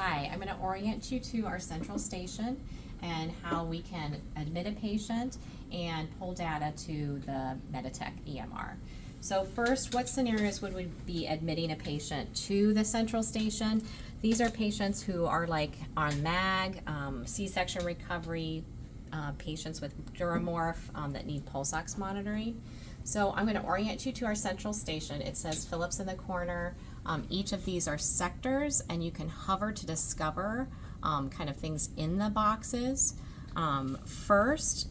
Hi, I'm going to orient you to our central station and how we can admit a patient and pull data to the Meditech EMR. So first, what scenarios would we be admitting a patient to the central station? These are patients who are like on MAG, C-section recovery, patients with Duramorph that need pulse ox monitoring. So I'm going to orient you to our central station. It says Philips in the corner. Each of these are sectors, and you can hover to discover kind of things in the boxes. First,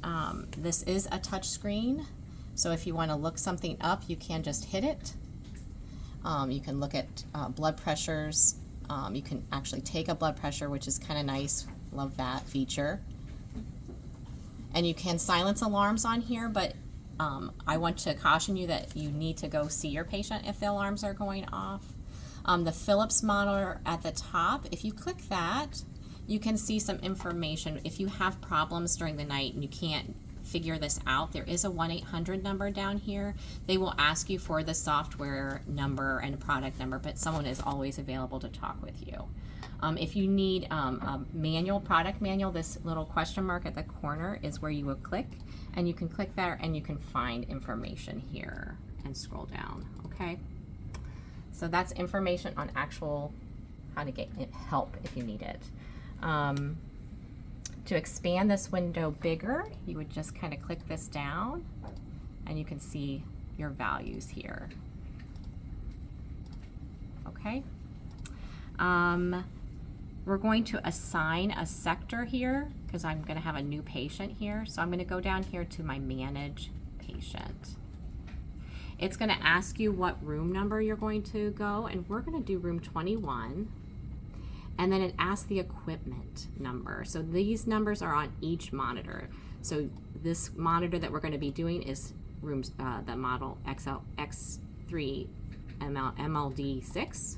this is a touch screen, so if you want to look something up, you can just hit it. You can look at blood pressures. You can actually take a blood pressure, which is kind of nice. Love that feature. And you can silence alarms on here, but I want to caution you that you need to go see your patient if the alarms are going off. The Philips monitor at the top, if you click that, you can see some information. If you have problems during the night and you can't figure this out, there is a 1-800 number down here. They will ask you for the software number and product number, but someone is always available to talk with you. If you need a manual, product manual, this little question mark at the corner is where you will click, and you can click there and you can find information here and scroll down, okay? So that's information on actual how to get help if you need it. To expand this window bigger, you would just kind of click this down and you can see your values here. Okay. We're going to assign a sector here because I'm going to have a new patient here. So I'm going to go down here to my manage patient. It's going to ask you what room number you're going to go, and we're going to do room 21. And then it asks the equipment number. So these numbers are on each monitor. So this monitor that we're going to be doing is rooms the model X3 MLD6.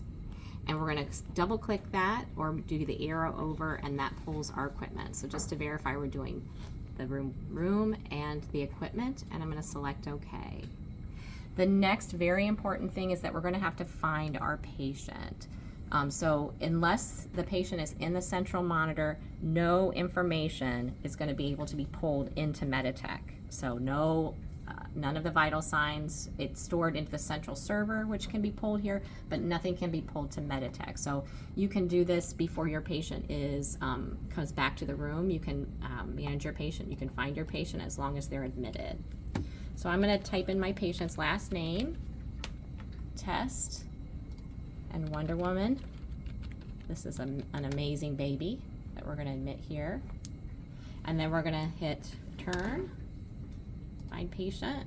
And we're going to double click that or do the arrow over, and that pulls our equipment. So just to verify, we're doing the room and the equipment, and I'm going to select OK. The next very important thing is that we're going to have to find our patient. So unless the patient is in the central monitor, no information is going to be able to be pulled into Meditech. So none of the vital signs. It's stored into the central server, which can be pulled here, but nothing can be pulled to Meditech. So you can do this before your patient comes back to the room. You can manage your patient. You can find your patient as long as they're admitted. So I'm going to type in my patient's last name, Test, and Wonder Woman. This is an amazing baby that we're going to admit here. And then we're going to hit Return, Find Patient,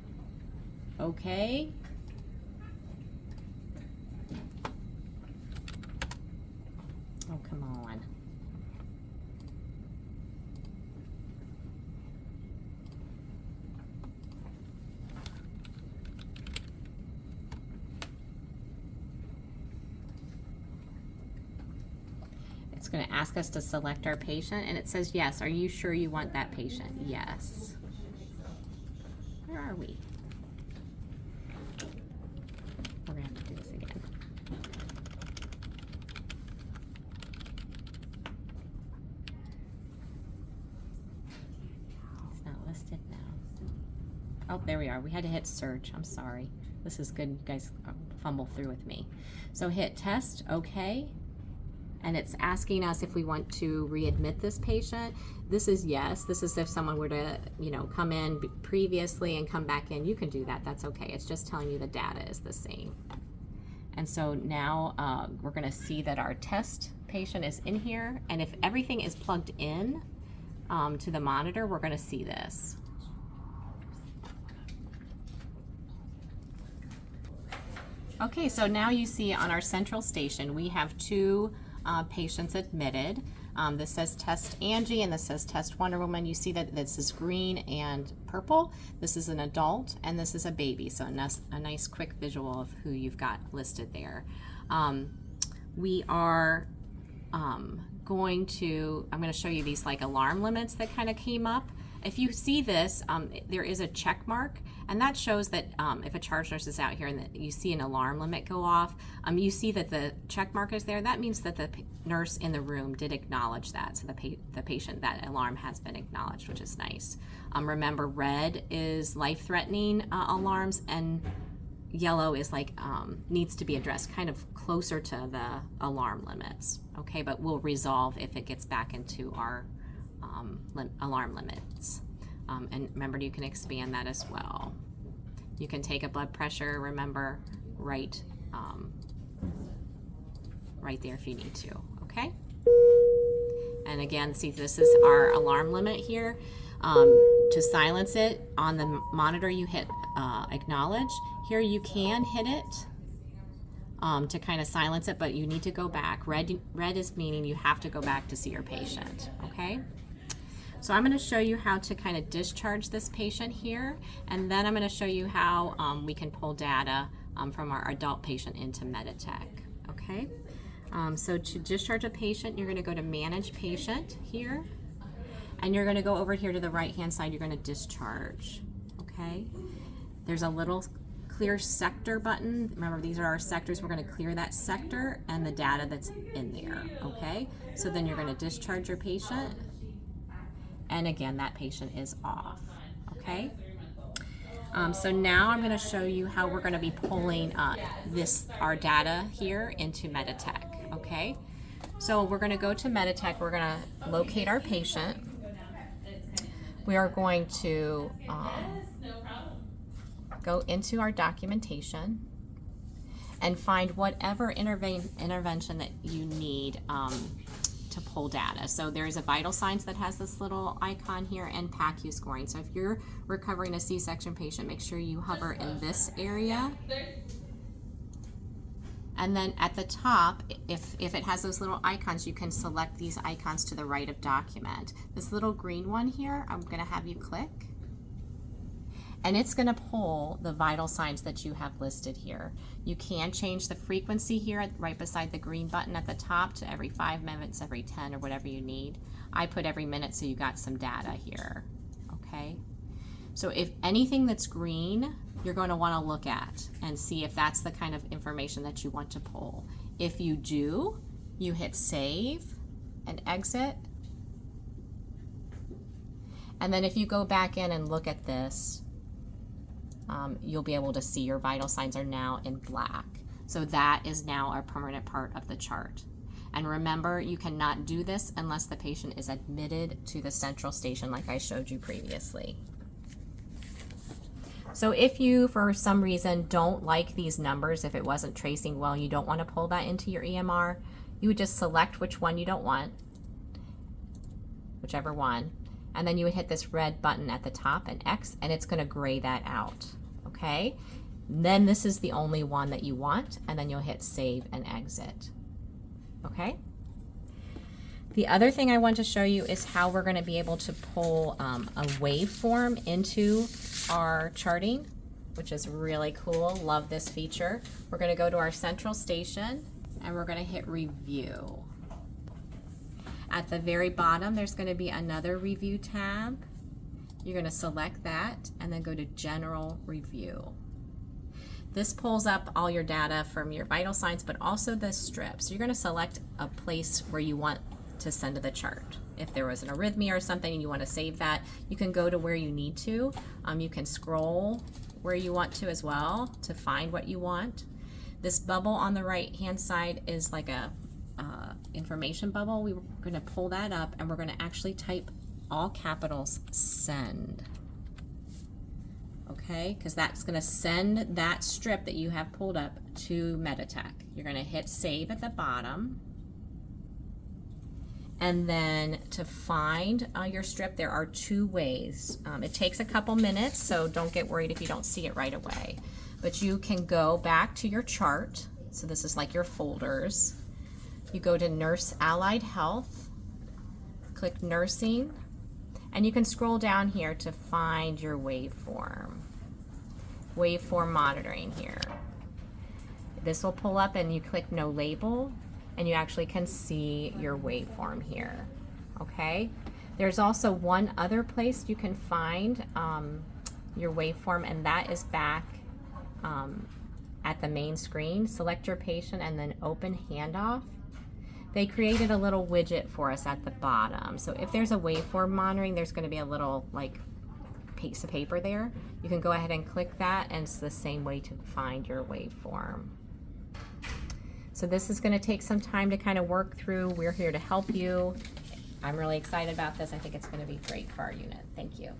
OK. Oh, come on. It's going to ask us to select our patient, and it says yes. Are you sure you want that patient? Yes. Where are we? We're going to have to do this again. It's not listed now. Oh, there we are. We had to hit search. I'm sorry. This is good. You guys fumble through with me. So hit test, OK. And it's asking us if we want to readmit this patient. This is yes. This is if someone were to, come in previously and come back in. You can do that. That's okay. It's just telling you the data is the same. And so now we're going to see that our test patient is in here. And if everything is plugged in to the monitor, we're going to see this. Okay, so now you see on our central station, we have two patients admitted. This says Test Angie and this says Test Wonder Woman. You see that this is green and purple. This is an adult and this is a baby. So a nice quick visual of who you've got listed there. We are I'm going to show you these like alarm limits that kind of came up. if you see this, there is a check mark, and that shows that if a charge nurse is out here and you see an alarm limit go off, you see that the check mark is there. That means that the nurse in the room did acknowledge that. So the patient, that alarm has been acknowledged, which is nice. Remember, red is life-threatening alarms, and yellow is like needs to be addressed, kind of closer to the alarm limits. Okay, but we'll resolve if it gets back into our alarm limits. And remember, you can expand that as well. You can take a blood pressure, remember, right there if you need to, okay? And again, see, this is our alarm limit here. To silence it, on the monitor you hit acknowledge. Here you can hit it to kind of silence it, but you need to go back. Red is meaning you have to go back to see your patient, okay? So I'm going to show you how to kind of discharge this patient here, and then I'm going to show you how we can pull data from our adult patient into Meditech, okay? So to discharge a patient, you're going to go to Manage Patient here, and you're going to go over here to the right-hand side. You're going to discharge, okay? There's a little clear sector button. Remember, these are our sectors. We're going to clear that sector and the data that's in there, okay? So then you're going to discharge your patient, and again, that patient is off, okay? So now I'm going to show you how we're going to be pulling our data here into Meditech, okay? So we're going to go to Meditech. We're going to locate our patient. We are going to go into our documentation and find whatever intervention that you need to pull data. So there's a vital signs that has this little icon here, and PACU scoring. So if you're recovering a C-section patient, make sure you hover in this area. And then at the top, if it has those little icons, you can select these icons to the right of document. This little green one here, I'm going to have you click. And it's going to pull the vital signs that you have listed here. You can change the frequency here right beside the green button at the top to every 5 minutes, every 10, or whatever you need. I put every minute so you got some data here, okay? So if anything that's green, you're going to want to look at and see if that's the kind of information that you want to pull. If you do, you hit save and exit. And then if you go back in and look at this, you'll be able to see your vital signs are now in black. So that is now a permanent part of the chart. And remember, you cannot do this unless the patient is admitted to the central station like I showed you previously. So if you, for some reason, don't like these numbers, if it wasn't tracing well, you don't want to pull that into your EMR, you would just select which one you don't want, whichever one, and then you would hit this red button at the top, an X, and it's going to gray that out, okay? Then this is the only one that you want, and then you'll hit save and exit, okay? The other thing I want to show you is how we're going to be able to pull a waveform into our charting, which is really cool. Love this feature. We're going to go to our central station and we're going to hit review. At the very bottom, there's going to be another review tab. You're going to select that and then go to general review. This pulls up all your data from your vital signs, but also the strips. So you're going to select a place where you want to send to the chart. If there was an arrhythmia or something and you want to save that, you can go to where you need to. You can scroll where you want to as well to find what you want. This bubble on the right hand side is like a information bubble. We're going to pull that up and we're going to actually type all capitals send. Okay, because that's going to send that strip that you have pulled up to Meditech. You're going to hit save at the bottom. And then to find your strip, there are two ways. It takes a couple minutes, so don't get worried if you don't see it right away. But you can go back to your chart. So this is like your folders. You go to Nurse Allied Health, click Nursing, and you can scroll down here to find your waveform. Waveform monitoring here. This will pull up and you click No Label, and you actually can see your waveform here, okay? There's also one other place you can find your waveform, and that is back at the main screen. Select your patient and then open handoff. They created a little widget for us at the bottom. So if there's a waveform monitoring, there's going to be a little like piece of paper there. You can go ahead and click that, and it's the same way to find your waveform. So this is going to take some time to kind of work through. We're here to help you. I'm really excited about this. I think it's going to be great for our unit. Thank you.